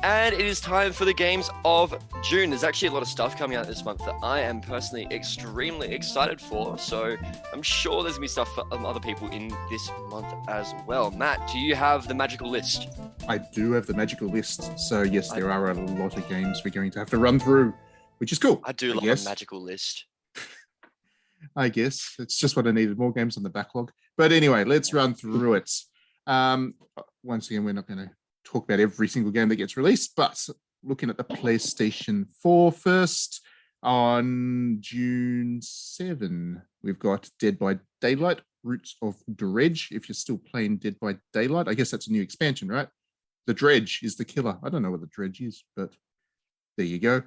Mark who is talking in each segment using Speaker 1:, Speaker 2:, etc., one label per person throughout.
Speaker 1: And it is time for the games of June. There's actually a lot of stuff coming out this month that I am personally extremely excited for. So I'm sure there's going to be stuff for other people in this month as well. Matt, do you have the magical list?
Speaker 2: I do have the magical list. So yes, there are a lot of games we're going to have to run through, which is cool.
Speaker 1: I do love a magical list.
Speaker 2: I guess it's just what I needed, more games on the backlog. But anyway, let's run through it. Once again, we're not going to talk about every single game that gets released, but looking at the PlayStation 4 first, on June 7, we've got Dead by Daylight, Roots of Dredge. If you're still playing Dead by Daylight, I guess that's a new expansion, right? The Dredge is the killer. I don't know what the Dredge is, but there you go.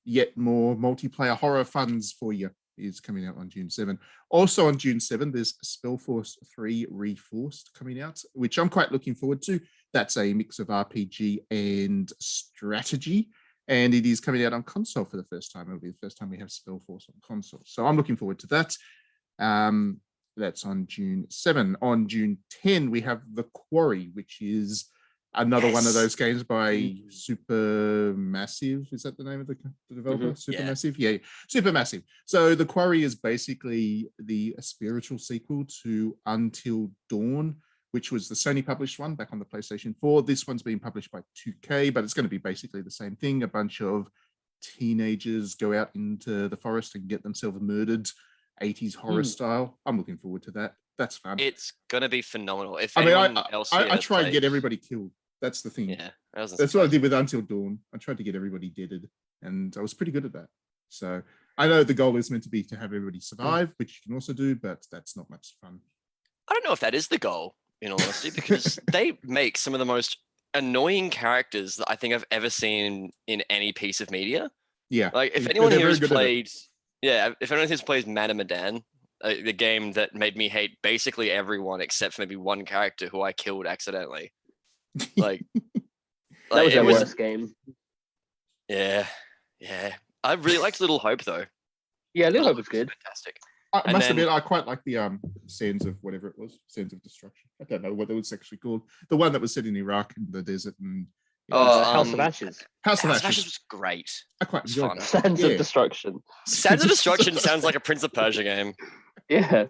Speaker 2: Yet more multiplayer horror funds for you is coming out on June 7. Also on June 7, there's Spellforce 3 Reforced coming out, which I'm quite looking forward to. That's a mix of RPG and strategy, and it is coming out on console for the first time. It'll be the first time we have Spellforce on console. So I'm looking forward to that. That's on June 7. On June 10, we have The Quarry, which is another one of those games by Supermassive. Is that the name of the developer? Supermassive? Yeah, Supermassive. So The Quarry is basically the spiritual sequel to Until Dawn, which was the Sony published one back on the PlayStation 4. This one's being published by 2K, but it's going to be basically the same thing. A bunch of teenagers go out into the forest and get themselves murdered, 80s horror style. I'm looking forward to that. That's fun.
Speaker 1: It's going to be phenomenal. If
Speaker 2: I try and get everybody killed. That's the thing.
Speaker 1: Yeah,
Speaker 2: that's what I did with Until Dawn. I tried to get everybody deaded, and I was pretty good at that. So I know the goal is meant to be to have everybody survive, which you can also do, but that's not much fun.
Speaker 1: I don't know if that is the goal, in all honesty, because they make some of the most annoying characters that I think I've ever seen in any piece of media.
Speaker 2: Yeah.
Speaker 1: Like if anyone here has played, if anyone here plays Man of Medan, the game that made me hate basically everyone except for maybe one character who I killed accidentally. That
Speaker 3: was the worst game.
Speaker 1: Yeah. I really liked Little Hope though.
Speaker 3: Yeah, Little Hope was good.
Speaker 1: Fantastic.
Speaker 2: I must admit, I quite like the Sands of whatever it was, Sands of Destruction. I don't know what it was actually called. The one that was set in Iraq in the desert and
Speaker 3: House of Ashes.
Speaker 2: House of
Speaker 1: Ashes was great.
Speaker 2: I quite enjoyed that.
Speaker 3: Sands of Destruction.
Speaker 1: Sands of Destruction sounds like a Prince of Persia game.
Speaker 3: Yeah.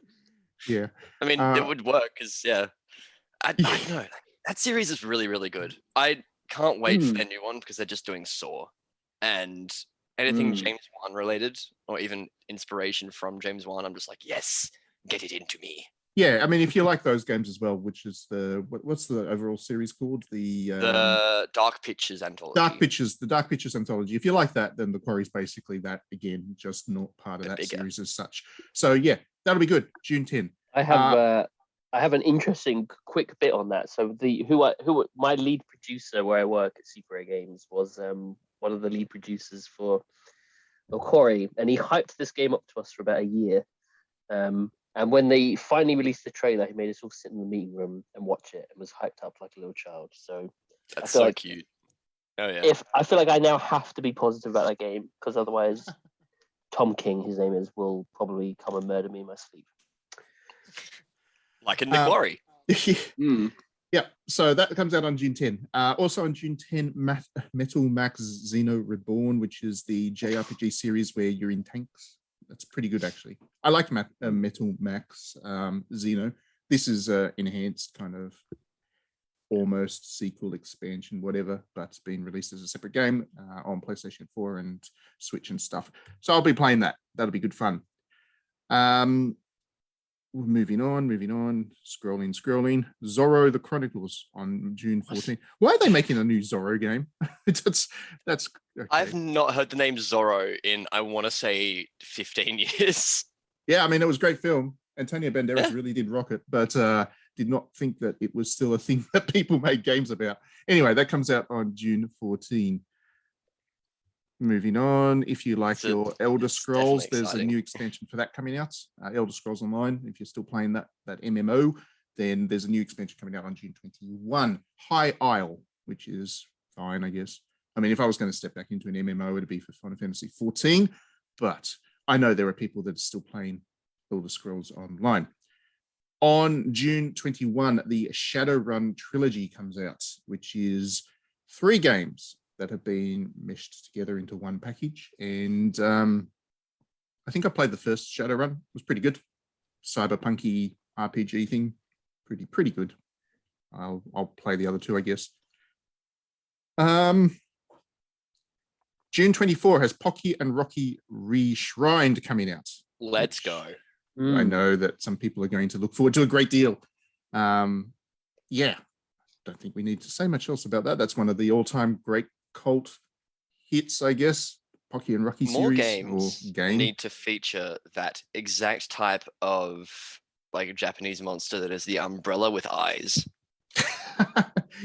Speaker 1: I mean, it would work because I don't know. That series is really, really good. I can't wait for their new one because they're just doing Saw. And anything James Wan related or even inspiration from James Wan, I'm just like, yes, get it into me.
Speaker 2: Yeah, I mean, if you like those games as well, which is what's the overall series called?
Speaker 1: The Dark Pictures Anthology.
Speaker 2: The Dark Pictures Anthology. If you like that, then The Quarry's basically that again, just not part of that series as such. So yeah, that'll be good. June 10.
Speaker 3: I have an interesting quick bit on that. So my lead producer where I work at C4A Games was one of the lead producers for Quarry, and he hyped this game up to us for about a year. And when they finally released the trailer, he made us all sit in the meeting room and watch it and was hyped up like a little child. So
Speaker 1: that's so cute. Oh yeah.
Speaker 3: If I feel like I now have to be positive about that game, because otherwise Tom King, his name is, will probably come and murder me in my sleep.
Speaker 1: Like in The Quarry.
Speaker 2: Yeah, so that comes out on June 10. Also on June 10, Metal Max Xeno Reborn, which is the JRPG series where you're in tanks. That's pretty good, actually. I like Metal Max Xeno. This is enhanced kind of almost sequel expansion, whatever, but it's been released as a separate game on PlayStation 4 and Switch and stuff. So I'll be playing that. That'll be good fun. Moving on, scrolling. Zorro the Chronicles on June 14. Why are they making a new Zorro game? that's okay.
Speaker 1: I've not heard the name Zorro in, I want to say, 15 years.
Speaker 2: Yeah, I mean, it was a great film. Antonio Banderas really did rock it, but did not think that it was still a thing that people made games about. Anyway, that comes out on June 14. Moving on, if you like your Elder Scrolls, there's a new expansion for that coming out. Elder Scrolls Online, if you're still playing that MMO, then there's a new expansion coming out on June 21. High Isle, which is fine, I guess. I mean, if I was going to step back into an MMO, it'd be for Final Fantasy 14, but I know there are people that are still playing Elder Scrolls Online. On June 21, the Shadowrun Trilogy comes out, which is 3 games that have been meshed together into one package. And I think I played the first Shadowrun. It was pretty good. Cyberpunky RPG thing. Pretty good. I'll play the other 2, I guess. June 24 has Pocky and Rocky Reshrined coming out.
Speaker 1: Let's go.
Speaker 2: I know that some people are going to look forward to a great deal. Yeah, don't think we need to say much else about that. That's one of the all-time great cult hits, I guess. Pocky and Rocky
Speaker 1: More
Speaker 2: series.
Speaker 1: games need to feature that exact type of like a Japanese monster that is the umbrella with eyes.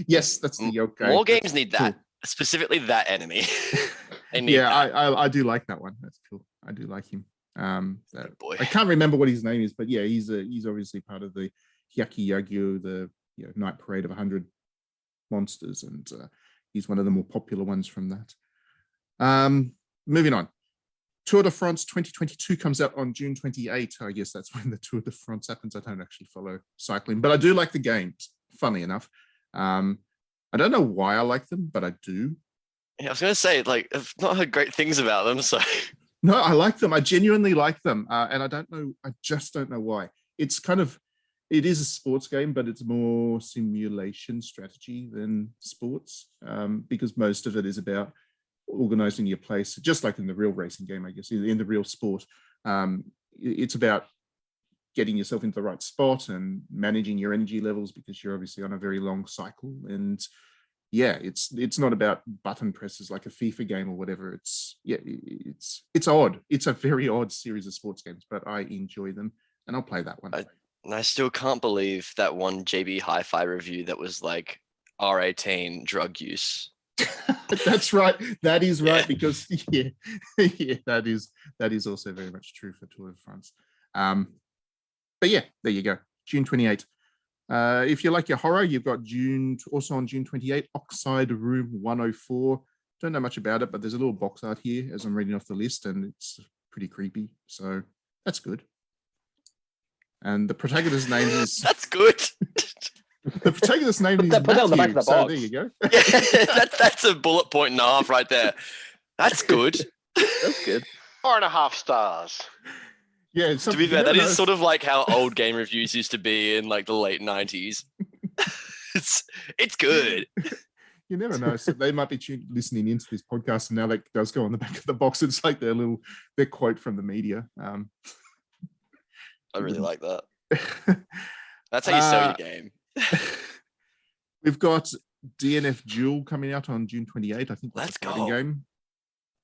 Speaker 2: Yes, that's the yoke.
Speaker 1: More games need that. Cool. Specifically that enemy.
Speaker 2: Yeah, I do like that one. That's cool. I do like him.
Speaker 1: Boy.
Speaker 2: I can't remember what his name is, but yeah, he's obviously part of the Hyaki Yagyu, the Night Parade of 100 monsters, and he's one of the more popular ones from that. Moving on. Tour de France 2022 comes out on June 28. I guess that's when the Tour de France happens. I don't actually follow cycling, but I do like the games, funnily enough. I don't know why I like them, but I do.
Speaker 1: Yeah, I was going to say, like, I've not heard great things about them, so...
Speaker 2: No, I like them. I genuinely like them. And I just don't know why. It is a sports game, but it's more simulation strategy than sports, because most of it is about organizing your place, just like in the real racing game, I guess, in the real sport. It's about getting yourself into the right spot and managing your energy levels, because you're obviously on a very long cycle. And yeah, it's not about button presses like a FIFA game or whatever. It's odd. It's a very odd series of sports games, but I enjoy them, and I'll play that one.
Speaker 1: And I still can't believe that one JB Hi-Fi review that was like R18 drug use.
Speaker 2: That's right. That is right, because yeah, that is also very much true for Tour de France. But yeah, there you go. June 28. If you like your horror, you've got also on June 28, Oxide Room 104. Don't know much about it, but there's a little box art here as I'm reading off the list, and it's pretty creepy. So that's good. And the protagonist's name is...
Speaker 1: That's good.
Speaker 2: The protagonist's name is
Speaker 3: Put that on the back of the
Speaker 2: so
Speaker 3: box.
Speaker 2: there you go.
Speaker 1: Yeah, that's a bullet point and a half right there. That's good.
Speaker 3: That's good.
Speaker 4: 4.5 stars.
Speaker 2: Yeah,
Speaker 1: to be fair, that is sort of like how old game reviews used to be in like the late 90s. It's good.
Speaker 2: You never know. So they might be listening into this podcast, and now that does go on the back of the box. It's like their quote from the media.
Speaker 1: I really like that. That's how you sell your game.
Speaker 2: We've got DNF Duel coming out on June 28. I think that's a fighting game.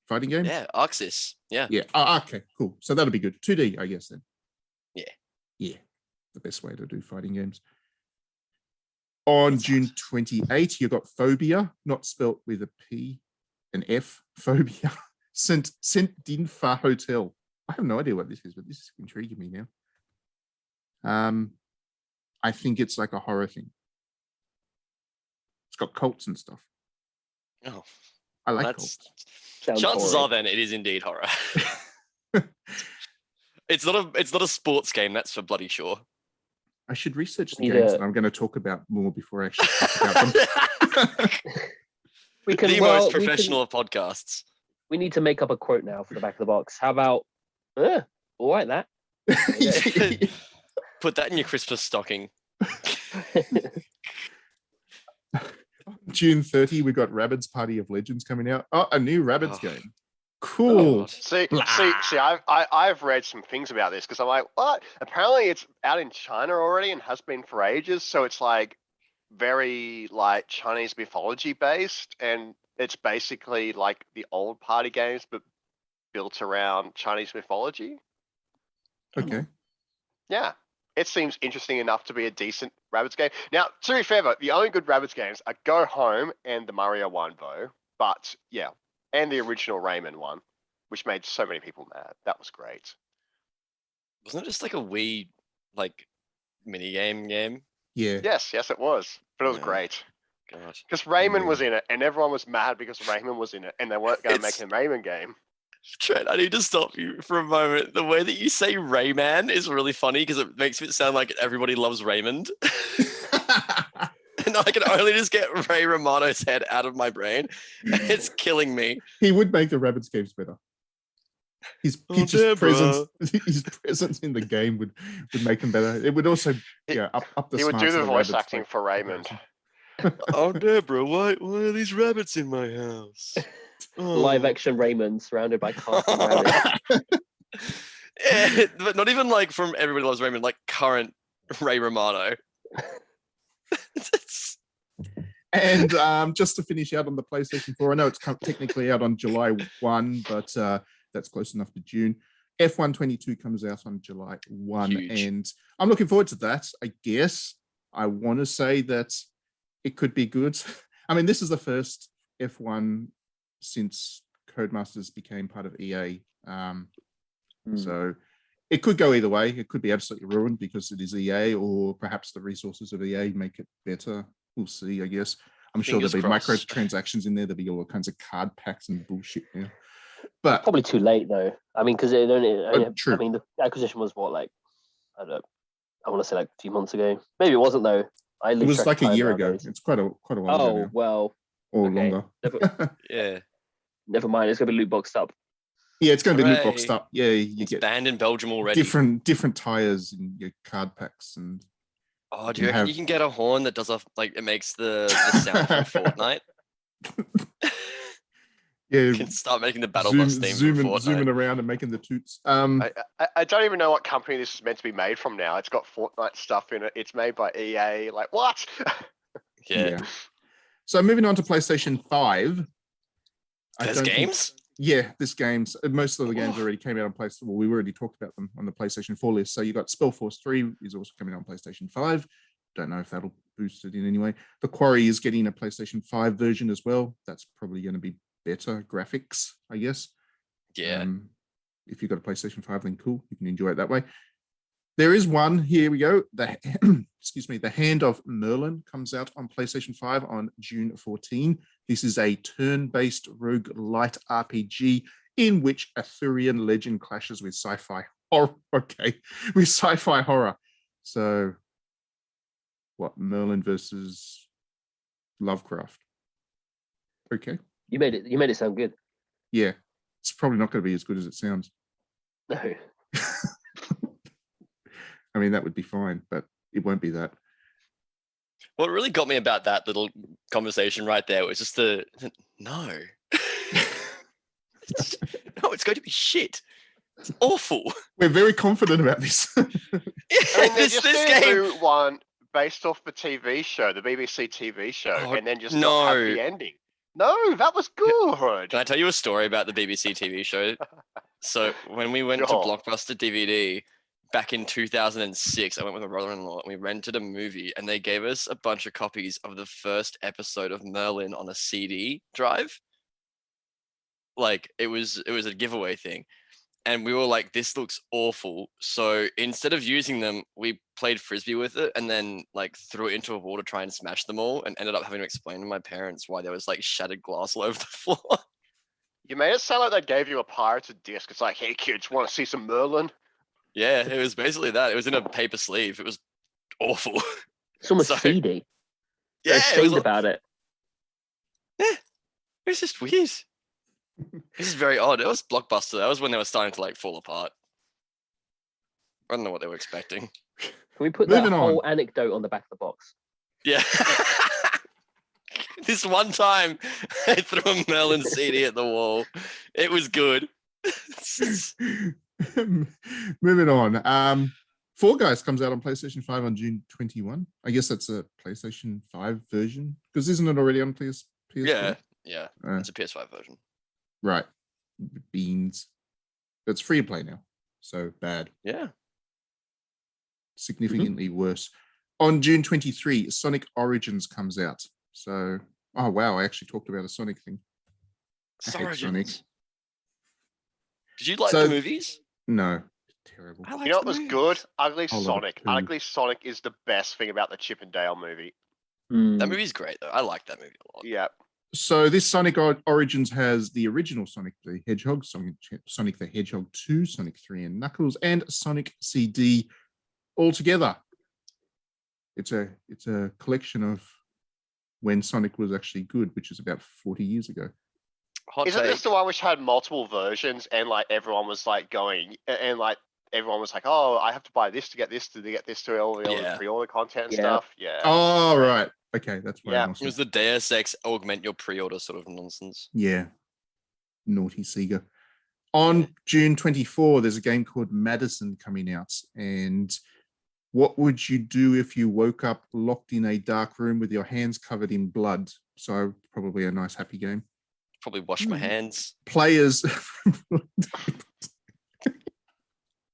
Speaker 2: Fighting game?
Speaker 1: Yeah, Arxis. Yeah.
Speaker 2: Yeah. Okay, cool. So that'll be good. 2D, I guess, then.
Speaker 1: Yeah.
Speaker 2: Yeah. The best way to do fighting games. On June 28, you've got Phobia, not spelt with a P, an F, Phobia. Saint Dinfa Hotel. I have no idea what this is, but this is intriguing me now. I think it's like a horror thing. It's got cults and stuff.
Speaker 1: Oh.
Speaker 2: I like cults.
Speaker 1: Chances are then it is indeed horror. It's not a sports game, that's for bloody sure.
Speaker 2: I should research the games that I'm going to talk about more before I actually talk about them.
Speaker 1: The most professional of podcasts.
Speaker 3: We need to make up a quote now for the back of the box. How about, all right, that.
Speaker 1: Put that in your Christmas stocking.
Speaker 2: June 30, we got Rabbids Party of Legends coming out. Oh, a new Rabbids game. Cool.
Speaker 4: See, I've read some things about this because I'm like, what? Apparently it's out in China already and has been for ages. So it's like very like Chinese mythology based, and it's basically like the old party games but built around Chinese mythology.
Speaker 2: Okay.
Speaker 4: Yeah. It seems interesting enough to be a decent Rabbids game. Now, to be fair, though, the only good Rabbids games are Go Home and the Mario one, though. But, yeah. And the original Rayman one, which made so many people mad. That was great.
Speaker 1: Wasn't it just like a Wii, like, mini game?
Speaker 2: Yeah.
Speaker 4: Yes, it was. But it was great.
Speaker 1: God.
Speaker 4: Because Rayman was in it, and everyone was mad because Rayman was in it, and they weren't going to make a Rayman game.
Speaker 1: Trent, I need to stop you for a moment. The way that you say Rayman is really funny because it makes it sound like everybody loves Raymond. and I can only just get Ray Romano's head out of my brain. It's killing me.
Speaker 2: He would make the Rabbids games better. His presence in the game would make him better. It would also up the.
Speaker 4: He would do the voice
Speaker 2: Rabbids,
Speaker 4: acting for Raymond.
Speaker 1: Oh, Deborah, why are these rabbits in my house?
Speaker 3: Live action Raymond surrounded by cartoon rabbits.
Speaker 1: Yeah, but not even like from Everybody Loves Raymond, like current Ray Romano.
Speaker 2: And just to finish out on the PlayStation 4, I know it's technically out on July 1, but that's close enough to June. F1 22 comes out on July 1,
Speaker 1: Huge.
Speaker 2: and I'm looking forward to that. I guess I want to say that it could be good. I mean, this is the first F1 since Codemasters became part of EA. So it could go either way. It could be absolutely ruined because it is EA, or perhaps the resources of EA make it better. We'll see, I guess. I'm sure there'll be microtransactions in there. There'll be all kinds of card packs and bullshit now. But
Speaker 3: probably too late though. I mean, because it only.
Speaker 2: True.
Speaker 3: I mean, the acquisition was what, like, I don't know. I want to say like a few months ago. Maybe it wasn't though.
Speaker 2: It was like a year ago. It's quite a while ago now.
Speaker 3: Well.
Speaker 2: Or longer.
Speaker 1: Yeah.
Speaker 3: Never mind. It's gonna be loot boxed up.
Speaker 2: Yeah, it's going to be loot boxed up. Yeah, you get
Speaker 1: banned in Belgium already.
Speaker 2: Different tires in your card packs, and
Speaker 1: do you reckon you can get a horn that does it makes the sound for Fortnite?
Speaker 2: Yeah,
Speaker 1: you can start making the battle bus theme for Fortnite.
Speaker 2: Zooming around and making the toots.
Speaker 4: I don't even know what company this is meant to be made from now. It's got Fortnite stuff in it. It's made by EA. Like, what?
Speaker 1: Yeah.
Speaker 2: So moving on to PlayStation 5.
Speaker 1: There's games?
Speaker 2: This game's most of the games already came out on PlayStation. Well, we already talked about them on the PlayStation 4 list. So you got Spellforce 3 is also coming out on PlayStation 5. Don't know if that'll boost it in any way. The Quarry is getting a PlayStation 5 version as well. That's probably going to be better graphics, I guess.
Speaker 1: Yeah.
Speaker 2: If you've got a PlayStation 5, then cool. You can enjoy it that way. There is one. Here we go. Excuse me. The Hand of Merlin comes out on PlayStation 5 on June 14. This is a turn-based roguelite RPG in which Arthurian legend clashes with sci-fi horror. Okay, with sci-fi horror. So, what? Merlin versus Lovecraft. Okay.
Speaker 3: You made it sound good.
Speaker 2: Yeah, it's probably not going to be as good as it sounds.
Speaker 3: No.
Speaker 2: I mean, that would be fine, but it won't be that.
Speaker 1: What really got me about that little conversation right there was just no. No, it's going to be shit. It's awful.
Speaker 2: We're very confident about this.
Speaker 4: I mean, they just do one based off the TV show, the BBC TV show, and then just not have the ending. No, that was good.
Speaker 1: Can I tell you a story about the BBC TV show? So when we went to Blockbuster DVD back in 2006, I went with my brother-in-law and we rented a movie, and they gave us a bunch of copies of the first episode of Merlin on a CD drive. Like it was a giveaway thing. And we were like, this looks awful. So instead of using them, we played Frisbee with it and then like threw it into a wall to try and smash them all, and ended up having to explain to my parents why there was like shattered glass all over the floor.
Speaker 4: You made it sound like they gave you a pirated disc. It's like, hey kids, want to see some Merlin?
Speaker 1: Yeah, it was basically that. It was in a paper sleeve. It was awful.
Speaker 3: It's almost seedy.
Speaker 1: Yeah,
Speaker 3: it was about it.
Speaker 1: Yeah, it was just weird. This is very odd. It was Blockbuster. That was when they were starting to like fall apart. I don't know what they were expecting.
Speaker 3: Can we put that whole anecdote on the back of the box?
Speaker 1: Yeah. This one time, I threw a Merlin CD at the wall. It was good.
Speaker 2: Moving on. Fall Guys comes out on PlayStation 5 on June 21. I guess that's a PlayStation 5 version, because isn't it already on PS4?
Speaker 1: Yeah. It's a PS5 version.
Speaker 2: Right. Beans. It's free to play now. So bad.
Speaker 1: Yeah.
Speaker 2: Significantly worse. On June 23, Sonic Origins comes out. So, oh wow, I actually talked about a Sonic thing.
Speaker 1: Sonic.
Speaker 2: Sonic.
Speaker 1: Did you like the movies?
Speaker 2: No. Terrible.
Speaker 4: You know what was good? Ugly Sonic. Ugly Sonic is the best thing about the Chip and Dale movie.
Speaker 1: That movie's great though. I like that movie a lot.
Speaker 4: Yeah.
Speaker 2: So this Sonic Origins has the original Sonic the Hedgehog, Sonic the Hedgehog 2, Sonic 3 and Knuckles, and Sonic CD all together. It's a collection of when Sonic was actually good, which is about 40 years ago.
Speaker 1: Hot
Speaker 4: Isn't
Speaker 1: take.
Speaker 4: this the one which had multiple versions and like everyone was like going and like everyone was like, oh, I have to buy this to get this to all the other pre-order content and stuff. Yeah.
Speaker 2: Oh, right. Okay, that's why.
Speaker 4: Yeah.
Speaker 1: It was the Deus Ex augment your pre-order sort of nonsense.
Speaker 2: Yeah. Naughty Sega. On June 24, there's a game called Madison coming out. And what would you do if you woke up locked in a dark room with your hands covered in blood? So probably a nice, happy game.
Speaker 1: Probably wash my hands.
Speaker 2: Players.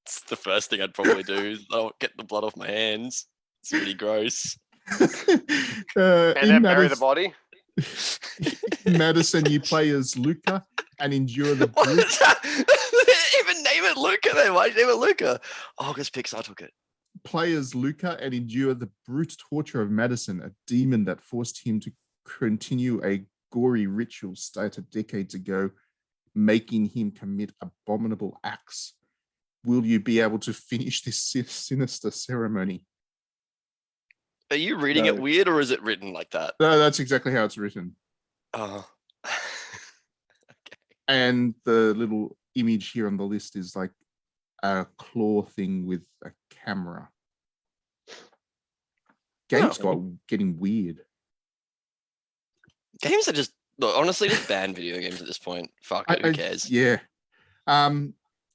Speaker 1: It's the first thing I'd probably do. Is I'll get the blood off my hands. It's really gross.
Speaker 4: And then bury the body.
Speaker 2: In Madison, you play as Luca and endure the
Speaker 1: What
Speaker 2: brute.
Speaker 1: is that? Even name it Luca then. Why'd you name it Luca? Oh, because Pixar took it.
Speaker 2: Play as Luca and endure the brute torture of Madison, a demon that forced him to continue a gory ritual started decades ago, making him commit abominable acts. Will you be able to finish this sinister ceremony?
Speaker 1: Are you reading it weird or is it written like that?
Speaker 2: No, that's exactly how it's written.
Speaker 1: Oh. Okay.
Speaker 2: And the little image here on the list is like a claw thing with a camera. Games got getting weird.
Speaker 1: Games are just, look, honestly, just ban video games at this point. Fuck it, who cares?
Speaker 2: Yeah.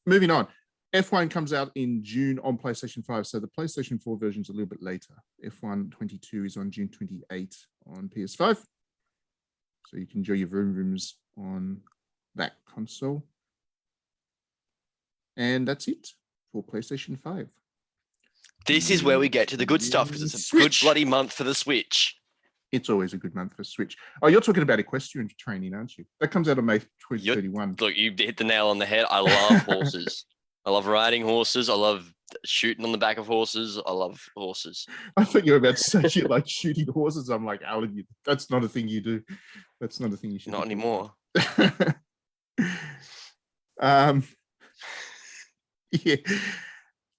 Speaker 2: Moving on. F1 comes out in June on PlayStation 5, so the PlayStation 4 version is a little bit later. F1 22 is on June 28 on PS5. So you can enjoy your vroom vrooms on that console. And that's it for PlayStation 5.
Speaker 1: This is where we get to the good stuff because it's a good bloody month for the Switch.
Speaker 2: It's always a good month for Switch. Oh, you're talking about equestrian training, aren't you? That comes out on May 2031.
Speaker 1: Look, you hit the nail on the head. I love horses. I love riding horses. I love shooting on the back of horses. I love horses.
Speaker 2: I thought you were about to say you like shooting horses. I'm like, Alan, that's not a thing you do. That's not a thing you should do.
Speaker 1: Not anymore.
Speaker 2: Yeah.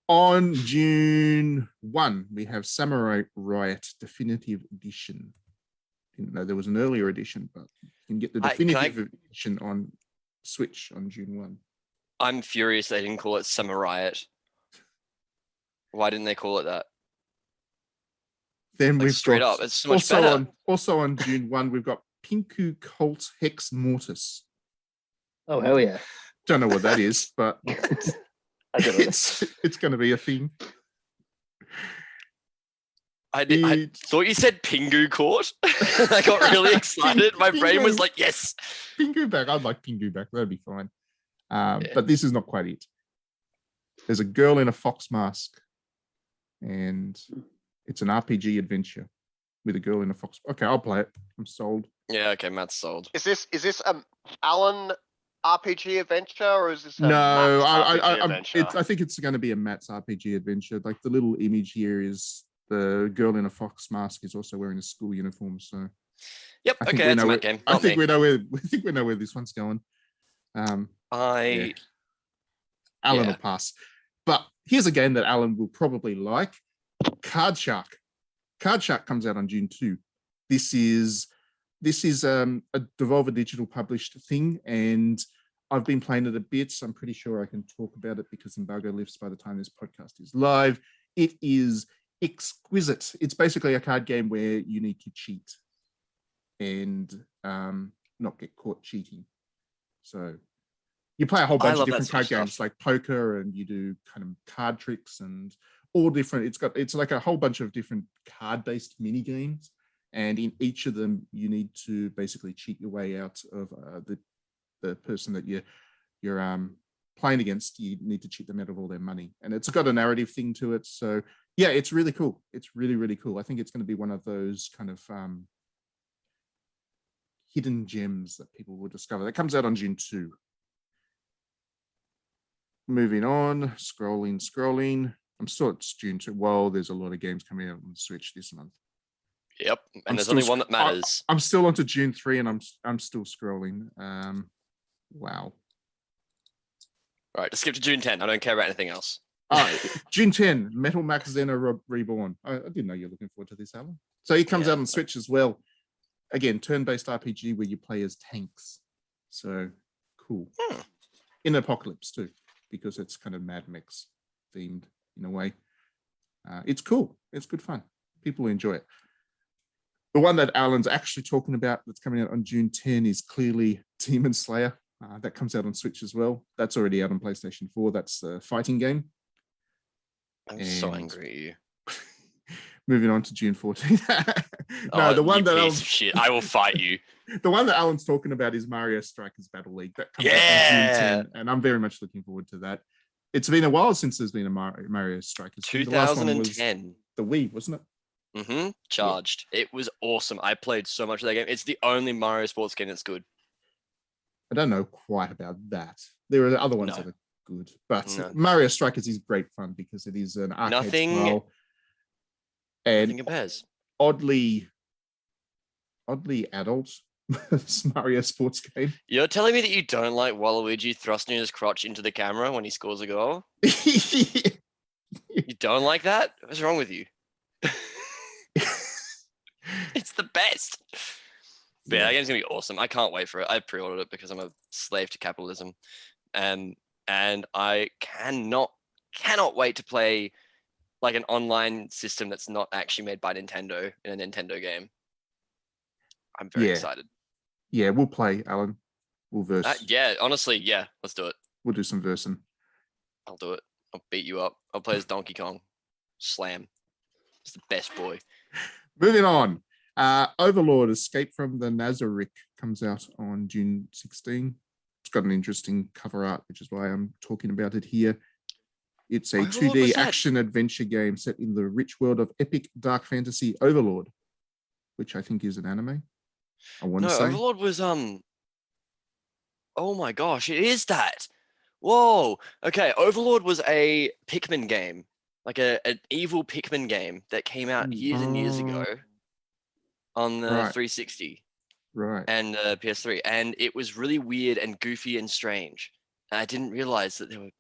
Speaker 2: On June 1, we have Samurai Riot Definitive Edition. Didn't know there was an earlier edition, but you can get the definitive edition on Switch on June 1.
Speaker 1: I'm furious they didn't call it Samurai. Why didn't they call it that?
Speaker 2: Then we've
Speaker 1: straight
Speaker 2: got
Speaker 1: up. It's so much better.
Speaker 2: Also on June 1, we've got Pinku Cult Hex Mortis.
Speaker 3: Oh, hell yeah.
Speaker 2: Don't know what that is, but
Speaker 3: I don't know.
Speaker 2: it's going to be a thing.
Speaker 1: I thought you said Pingu Court. I got really excited. My brain was like, yes.
Speaker 2: Pingu back. I'd like Pingu back. That'd be fine. But this is not quite it. There's a girl in a fox mask, and it's an RPG adventure with a girl in a fox. Okay, I'll play it. I'm sold.
Speaker 1: Yeah, okay, Matt's sold.
Speaker 4: Is this Alan RPG adventure or is this a
Speaker 2: no?
Speaker 4: Matt's RPG
Speaker 2: I think it's going to be a Matt's RPG adventure. Like the little image here is the girl in a fox mask is also wearing a school uniform. So,
Speaker 1: yep. Okay, that's a Matt game.
Speaker 2: I think we know where this one's going. Alan will pass. But here's a game that Alan will probably like. Card Shark. Card Shark comes out on June 2. This is a Devolver Digital published thing, and I've been playing it a bit, so I'm pretty sure I can talk about it because embargo lifts by the time this podcast is live. It is exquisite. It's basically a card game where you need to cheat and not get caught cheating. So you play a whole bunch of different card games like poker, and you do kind of card tricks and all different. It's like a whole bunch of different card-based mini games, and in each of them you need to basically cheat your way out of the person that you're playing against. You need to cheat them out of all their money, and it's got a narrative thing to it. So yeah, it's really cool. It's really, really cool. I think it's going to be one of those kind of hidden gems that people will discover. That comes out on June 2. Moving on, scrolling. I'm still at June 2. Well, there's a lot of games coming out on the Switch this month.
Speaker 1: Yep, and there's only one that matters.
Speaker 2: I'm still onto June 3, and I'm still scrolling. Wow.
Speaker 1: All right, just skip to June 10. I don't care about anything else.
Speaker 2: All right, June 10, Metal Max Xena Reborn. I didn't know you're looking forward to this, Alan. So he comes out on Switch as well. again, turn-based RPG where you play as tanks. So cool. In Apocalypse too, because it's kind of Mad Max themed in a way. It's cool. It's good fun. People enjoy it. The one that Alan's actually talking about that's coming out on June 10 is clearly Demon Slayer. That comes out on Switch as well. That's already out on PlayStation 4. That's a fighting game.
Speaker 1: I'm so angry at you.
Speaker 2: Moving on to June 14th. No, the one that
Speaker 1: piece of shit. I will fight you.
Speaker 2: The one that Alan's talking about is Mario Strikers Battle League. That comes out on June 10, and I'm very much looking forward to that. It's been a while since there's been a Mario Strikers.
Speaker 1: 2010.
Speaker 2: The Wii, wasn't it?
Speaker 1: Mm-hmm. Charged. Yeah. It was awesome. I played so much of that game. It's the only Mario sports game that's good.
Speaker 2: I don't know quite about that. There are other ones that are good, but Mario Strikers is great fun because it is an arcade style. And
Speaker 1: nothing compares.
Speaker 2: Oddly adult Mario sports game.
Speaker 1: You're telling me that you don't like Waluigi thrusting his crotch into the camera when he scores a goal? You don't like that? What's wrong with you? It's the best. But yeah, that game's gonna be awesome. I can't wait for it. I pre-ordered it because I'm a slave to capitalism, and I cannot wait to play like an online system that's not actually made by Nintendo in a Nintendo game. I'm very excited.
Speaker 2: Yeah, we'll play, Alan. We'll verse.
Speaker 1: Yeah, honestly, yeah, let's do it.
Speaker 2: We'll do some versing.
Speaker 1: I'll do it. I'll beat you up. I'll play as Donkey Kong. Slam. It's the best boy.
Speaker 2: Moving on. Overlord Escape from the Nazarick comes out on June 16. It's got an interesting cover art, which is why I'm talking about it here. It's a 2D action-adventure game set in the rich world of epic dark fantasy Overlord, which I think is an anime. I want to say.
Speaker 1: Overlord was oh my gosh, it is that. Whoa. Okay, Overlord was a Pikmin game, like an evil Pikmin game that came out years and years ago on the 360, and PS3, and it was really weird and goofy and strange. And I didn't realize that they were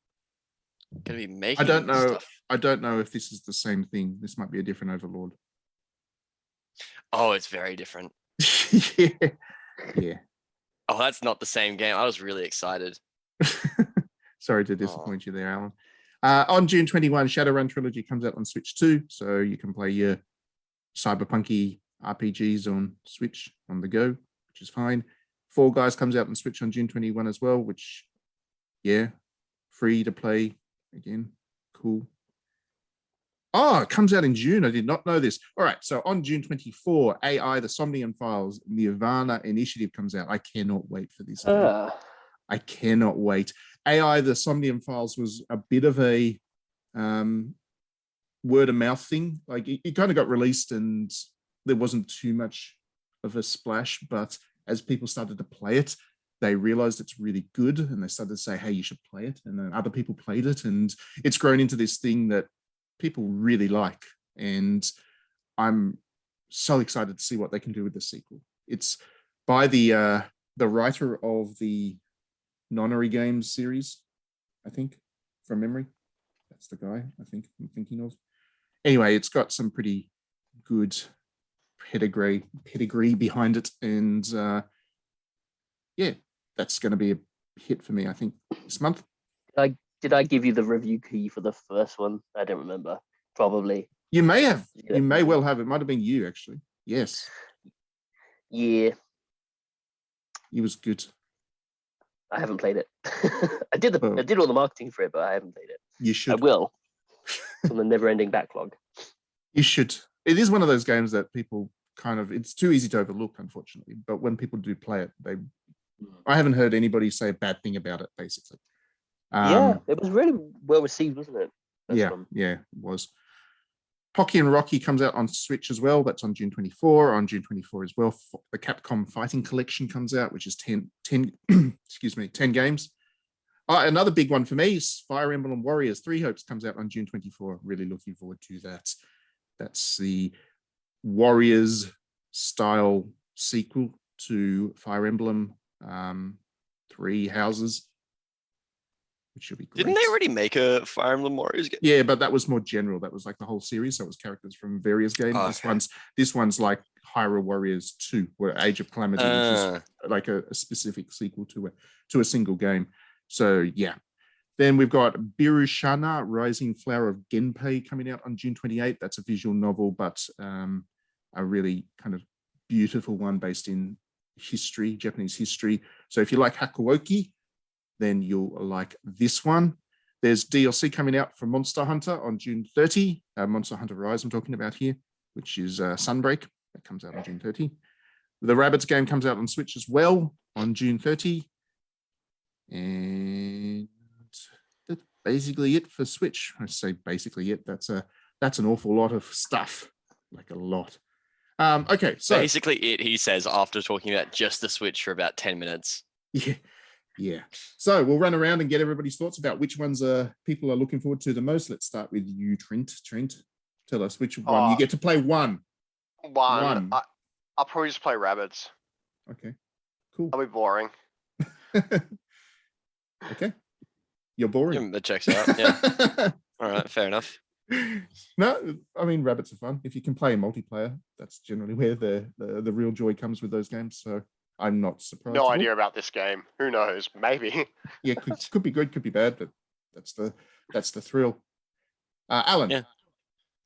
Speaker 1: going to be making.
Speaker 2: I don't know.
Speaker 1: Stuff.
Speaker 2: I don't know if this is the same thing. This might be a different Overlord.
Speaker 1: Oh, it's very different.
Speaker 2: Yeah.
Speaker 1: Oh, that's not the same game. I was really excited.
Speaker 2: Sorry to disappoint you there, Alan. On June 21, Shadowrun Trilogy comes out on Switch 2, so you can play your cyberpunky RPGs on Switch on the go, which is fine. Fall Guys comes out on Switch on June 21 as well, which, free to play again. Cool. Oh, it comes out in June. I did not know this. All right, so on June 24, AI, The Somnium Files, Nirvana Initiative comes out. I cannot wait for this. I cannot wait. AI, The Somnium Files was a bit of a word of mouth thing. Like it kind of got released and there wasn't too much of a splash, but as people started to play it, they realized it's really good and they started to say, hey, you should play it. And then other people played it and it's grown into this thing that people really like. And I'm so excited to see what they can do with the sequel. It's by the writer of the Nonary Games series, I think, from memory. That's the guy I think I'm thinking of. Anyway, it's got some pretty good pedigree behind it. And that's going to be a hit for me, I think, this month.
Speaker 3: Did I give you the review key for the first one? I don't remember. Probably. You
Speaker 2: may have. You may well have. It might have been you, actually. Yes.
Speaker 3: Yeah.
Speaker 2: It was good.
Speaker 3: I haven't played it. I did all the marketing for it, but I haven't played it.
Speaker 2: You should.
Speaker 3: I will. It's on the never-ending backlog.
Speaker 2: You should. It is one of those games that people it's too easy to overlook, unfortunately. But when people do play it, I haven't heard anybody say a bad thing about it, basically.
Speaker 3: It was really well received, wasn't it?
Speaker 2: It was. Pocky and Rocky comes out on Switch as well. That's on June 24. On June 24 as well, the Capcom Fighting Collection comes out, which is 10 games. Another big one for me is Fire Emblem Warriors 3 Hopes comes out on June 24. Really looking forward to that. That's the Warriors style sequel to Fire Emblem 3 Houses, which should be great.
Speaker 1: Didn't they already make a Fire Emblem Warriors game?
Speaker 2: Yeah, but that was more general. That was like the whole series. So it was characters from various games.
Speaker 1: Oh, okay.
Speaker 2: This one's like Hyrule Warriors 2, or Age of Calamity, which is like a specific sequel to a single game. So yeah. Then we've got Birushana, Rising Flower of Genpei, coming out on June 28th. That's a visual novel, but a really kind of beautiful one based in history, Japanese history. So if you like Hakuoki, then you'll like this one. There's DLC coming out for Monster Hunter on June 30. Monster Hunter Rise I'm talking about here, which is Sunbreak. That comes out on June 30. The Rabbids game comes out on Switch as well on June 30. And that's basically it for Switch. I say basically it. That's an awful lot of stuff, like a lot. Okay, so
Speaker 1: basically it, he says, after talking about just the Switch for about 10 minutes.
Speaker 2: Yeah. So we'll run around and get everybody's thoughts about which ones people are looking forward to the most. Let's start with you, Trent. Trent, tell us which one. You get to play one.
Speaker 4: One. I'll probably just play Rabbids.
Speaker 2: Okay, cool.
Speaker 4: That'll be boring.
Speaker 2: Okay. You're boring.
Speaker 1: Yeah, that checks out. Yeah. All right, fair enough.
Speaker 2: No, I mean, Rabbids are fun. If you can play in multiplayer, that's generally where the real joy comes with those games. So I'm not surprised.
Speaker 4: No idea about this game. Who knows? Maybe.
Speaker 2: Yeah, could be good, could be bad, but that's the thrill. Alan.
Speaker 1: Yeah.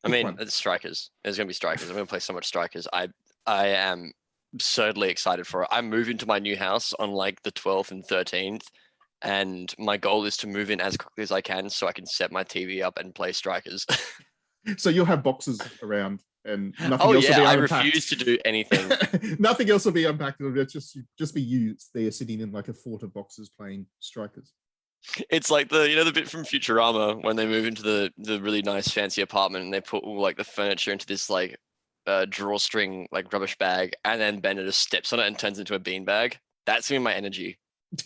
Speaker 1: I mean, it's Strikers. There's going to be Strikers. I'm going to play so much Strikers. I am absurdly excited for it. I move into my new house on like the 12th and 13th, and my goal is to move in as quickly as I can so I can set my TV up and play Strikers.
Speaker 2: So you'll have boxes around and nothing else will be unpacked.
Speaker 1: I refuse to do anything.
Speaker 2: Nothing else will be unpacked. It'll just be you there sitting in like a fort of boxes playing Strikers.
Speaker 1: It's like the bit from Futurama when they move into the really nice fancy apartment and they put all like the furniture into this like drawstring like rubbish bag, and then Bender just steps on it and turns into a beanbag. That's gonna be my energy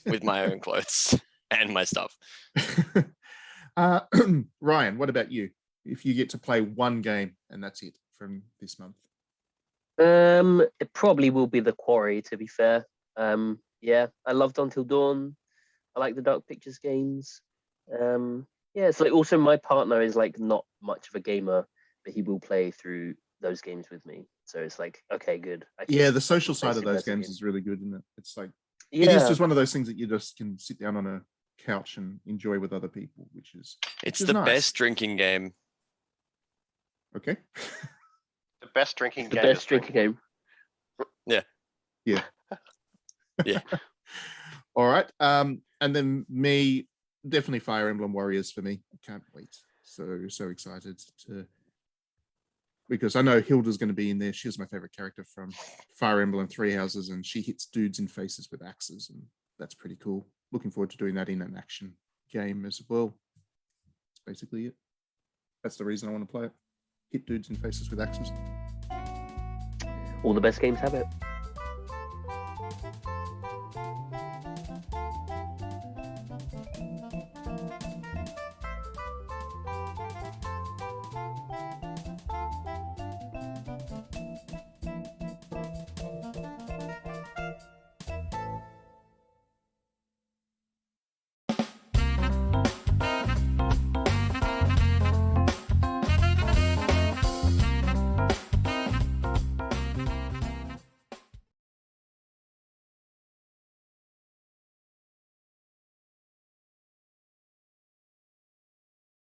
Speaker 1: with my own clothes and my stuff.
Speaker 2: Ryan, what about you? If you get to play one game and that's it from this month.
Speaker 3: It probably will be the Quarry, to be fair. Yeah, I loved Until Dawn. I like the Dark Pictures games. Yeah, it's like also my partner is like not much of a gamer, but he will play through those games with me. So it's like, okay, good.
Speaker 2: Yeah, the social side of those games is really good, isn't it? It's like, it is just one of those things that you just can sit down on a couch and enjoy with other people,
Speaker 1: it's the nice. Best drinking game.
Speaker 2: Okay.
Speaker 4: The best drinking game.
Speaker 3: The best drinking game.
Speaker 1: Yeah.
Speaker 2: Yeah.
Speaker 1: Yeah.
Speaker 2: All right. And then me, definitely Fire Emblem Warriors for me. I can't wait. So excited because I know Hilda's going to be in there. She's my favorite character from Fire Emblem Three Houses, and she hits dudes in faces with axes, and that's pretty cool. Looking forward to doing that in an action game as well. That's basically it. That's the reason I want to play it. Hit dudes in faces with axes.
Speaker 3: All the best games have it.